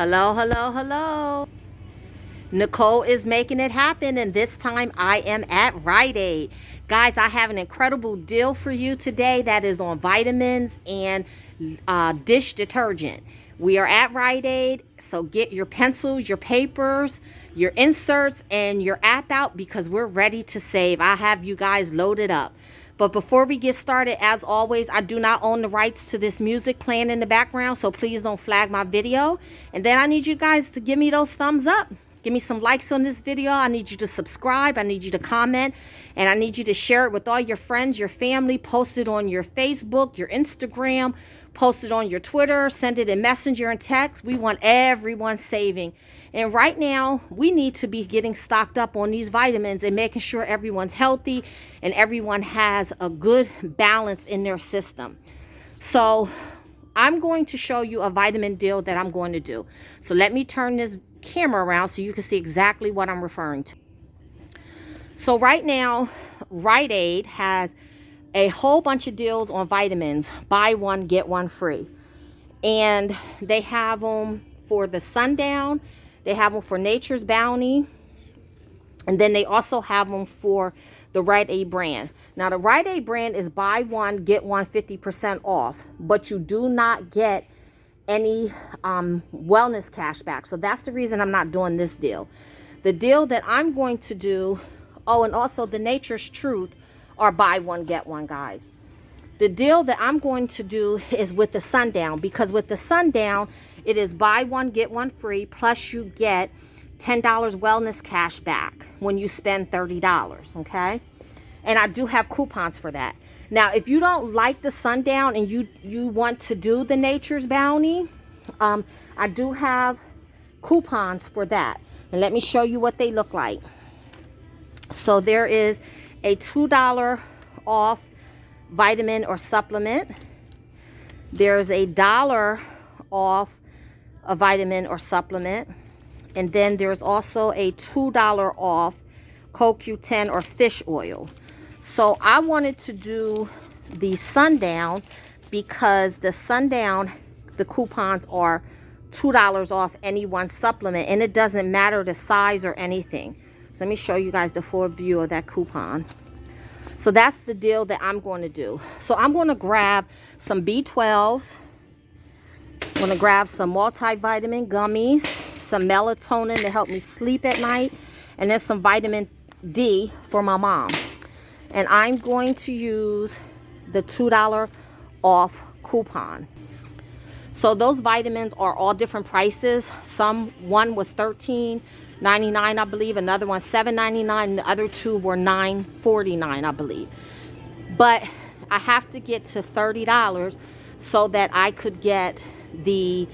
Hello, hello, hello. Nicole is making it happen, and this time I am at Rite Aid. Guys, I have an incredible deal for you today that is on vitamins and dish detergent. We are at Rite Aid, so get your pencils, your papers, your inserts, and your app out because we're ready to save. I have you guys loaded up. But before we get started, as always, I do not own the rights to this music playing in the background, so please don't flag my video. And then I need you guys to give me those thumbs up. Give me some likes on this video. I need you to subscribe. I need you to comment. And I need you to share it with all your friends, your family. Post it on your Facebook, your Instagram. Post it on your Twitter. Send it in Messenger and text. We want everyone saving. And right now, we need to be getting stocked up on these vitamins and making sure everyone's healthy and everyone has a good balance in their system. So I'm going to show you a vitamin deal that I'm going to do. So let me turn this camera around so you can see exactly what I'm referring to. So right now, Rite Aid has a whole bunch of deals on vitamins. Buy one, get one free. And they have them for the Sundown. They have them for Nature's Bounty. And then they also have them for the Rite Aid brand. Now, the Rite Aid brand is buy one, get one 50% off. But you do not get any wellness cash back. So that's the reason I'm not doing this deal. The deal that I'm going to do, oh, and also the Nature's Truth are buy one, get one, guys. The deal that I'm going to do is with the Sundown, because with the Sundown, it is buy one, get one free, plus you get $10 wellness cash back when you spend $30, okay? And I do have coupons for that. Now, if you don't like the Sundown and you want to do the Nature's Bounty, I do have coupons for that. And let me show you what they look like. So there is a $2 off vitamin or supplement. There's a $1 off a vitamin or supplement. And then there's also a $2 off CoQ10 or fish oil. So I wanted to do the Sundown because the Sundown, the coupons are $2 off any one supplement, and it doesn't matter the size or anything. So let me show you guys the full view of that coupon. So that's the deal that I'm going to do. So I'm going to grab some B12s. I'm going to grab some multivitamin gummies, some melatonin to help me sleep at night, and then some vitamin D for my mom. And I'm going to use the $2 off coupon. So those vitamins are all different prices. One was $13.99, I believe. Another one $7.99. And the other two were $9.49, I believe. But I have to get to $30 so that I could get the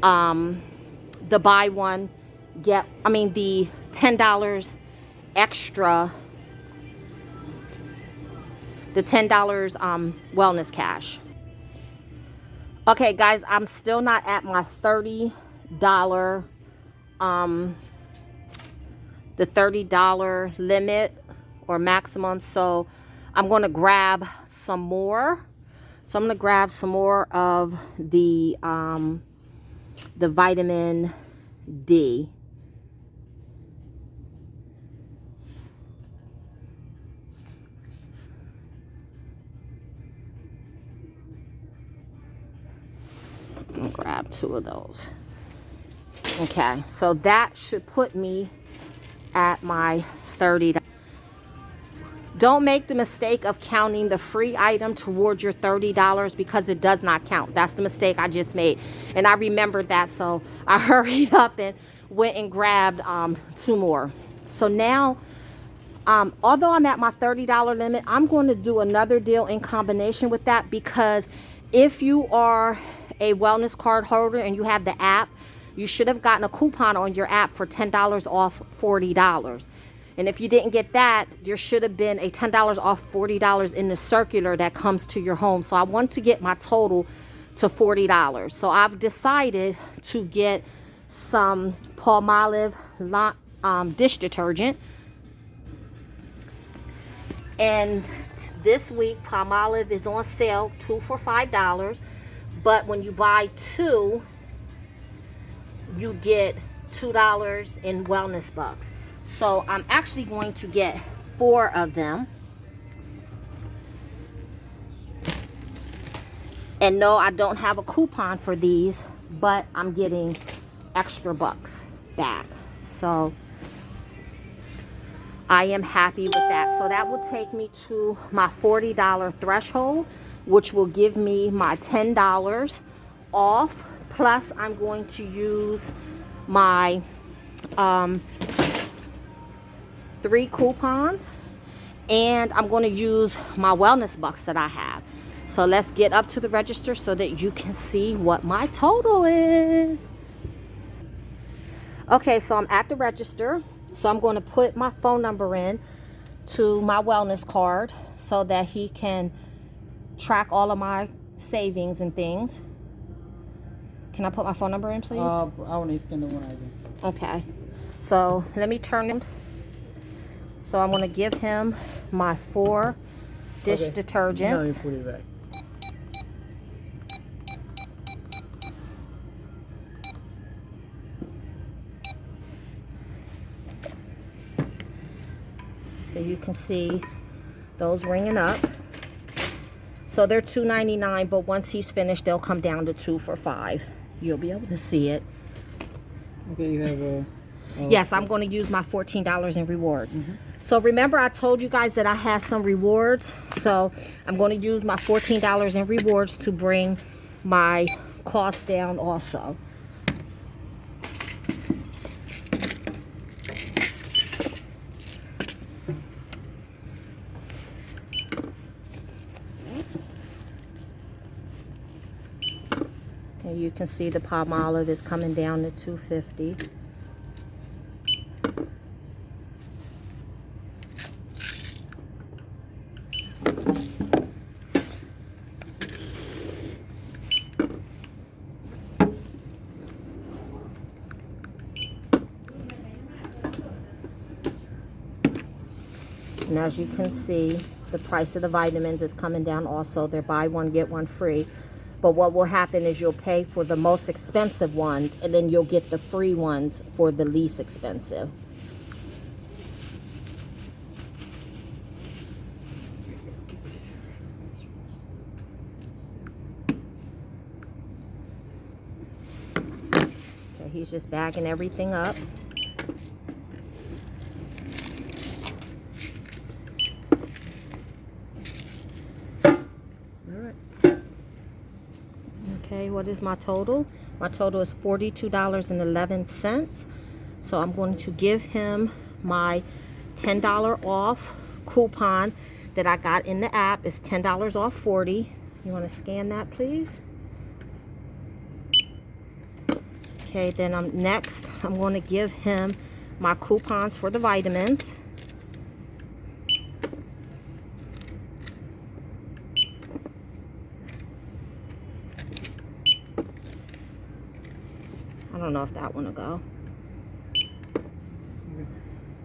buy one get. The $10 extra. The $10 wellness cash. Okay, guys, I'm still not at my $30 the $30 limit or maximum, so I'm going to grab some more. So I'm going to grab some more of the vitamin D. I'm gonna grab 2 of those. Okay, so that should put me at my $30. Don't make the mistake of counting the free item towards your $30 because it does not count. That's the mistake I just made, and I remembered that, so I hurried up and went and grabbed 2 more. So now, although I'm at my $30 limit, I'm going to do another deal in combination with that, because if you are a wellness card holder and you have the app, you should have gotten a coupon on your app for $10 off $40. And if you didn't get that, there should have been a $10 off $40 in the circular that comes to your home. So I want to get my total to $40. So I've decided to get some Palmolive dish detergent. And this week, Palmolive is on sale, 2 for $5. But when you buy 2, you get $2 in wellness bucks. So I'm actually going to get 4 of them. And no, I don't have a coupon for these, but I'm getting extra bucks back. So I am happy with that. So that will take me to my $40 threshold, which will give me my $10 off. Plus, I'm going to use my 3 coupons, and I'm going to use my wellness bucks that I have. So let's get up to the register so that you can see what my total is. Okay, so I'm at the register. So I'm going to put my phone number in to my wellness card so that he can track all of my savings and things. Can I put my phone number in, please? I want to spend the one item. Okay. So let me turn him. So I'm going to give him my 4 dish detergents. Now you put it back. So you can see those ringing up. So they're $2.99, but once he's finished, they'll come down to 2 for $5. You'll be able to see it. Okay, you have a... Yes, I'm going to use my $14 in rewards. So remember, I told you guys that I had some rewards. So I'm going to use my $14 in rewards to bring my cost down also. And you can see the Palmolive is coming down to $2.50. And as you can see, the price of the vitamins is coming down also. They're buy one, get one free. But what will happen is you'll pay for the most expensive ones, and then you'll get the free ones for the least expensive. So he's just bagging everything up. Okay, what is my total? My total is $42.11. So I'm going to give him my $10 off coupon that I got in the app. It's $10 off 40. You want to scan that, please? Okay, then next I'm going to give him my coupons for the vitamins. I don't know if that one will go.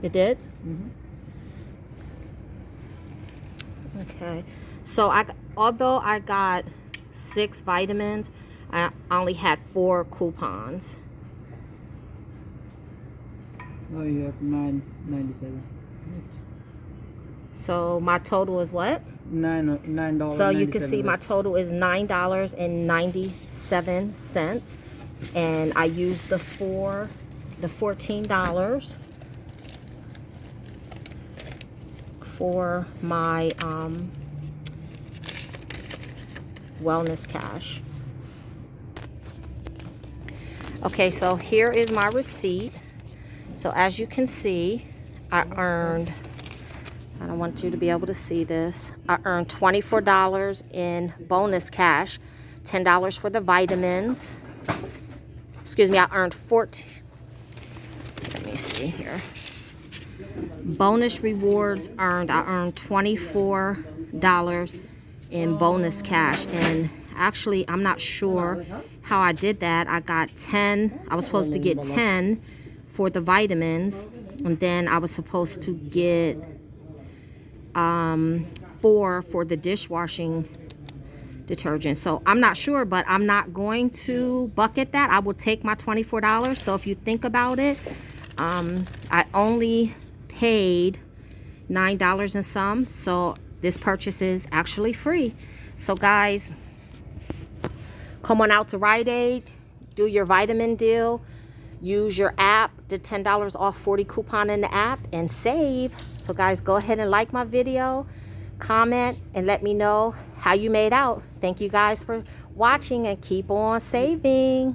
It did? Okay. So although I got 6 vitamins, I only had 4 coupons. Oh, you have $9.97. So my total is what? $9. So you can see my total is $9.97. And I used the $14 for my wellness cash. Okay, so here is my receipt. So as you can see, I earned, I don't want you to be able to see this, I earned $24 in bonus cash, $10 for the vitamins. Excuse me, I earned 14. Let me see here. Bonus rewards earned, I earned $24 in bonus cash. And actually, I'm not sure how I did that. I got 10. I was supposed to get 10 for the vitamins. And then I was supposed to get 4 for the dishwashing detergent. So I'm not sure, but I'm not going to bucket that. I will take my $24. So if you think about it, I only paid $9 and some. So this purchase is actually free. So guys, come on out to Rite Aid, do your vitamin deal, use your app, the $10 off 40 coupon in the app, and save. So guys, go ahead and like my video, comment, and let me know how you made out. Thank you guys for watching, and keep on saving.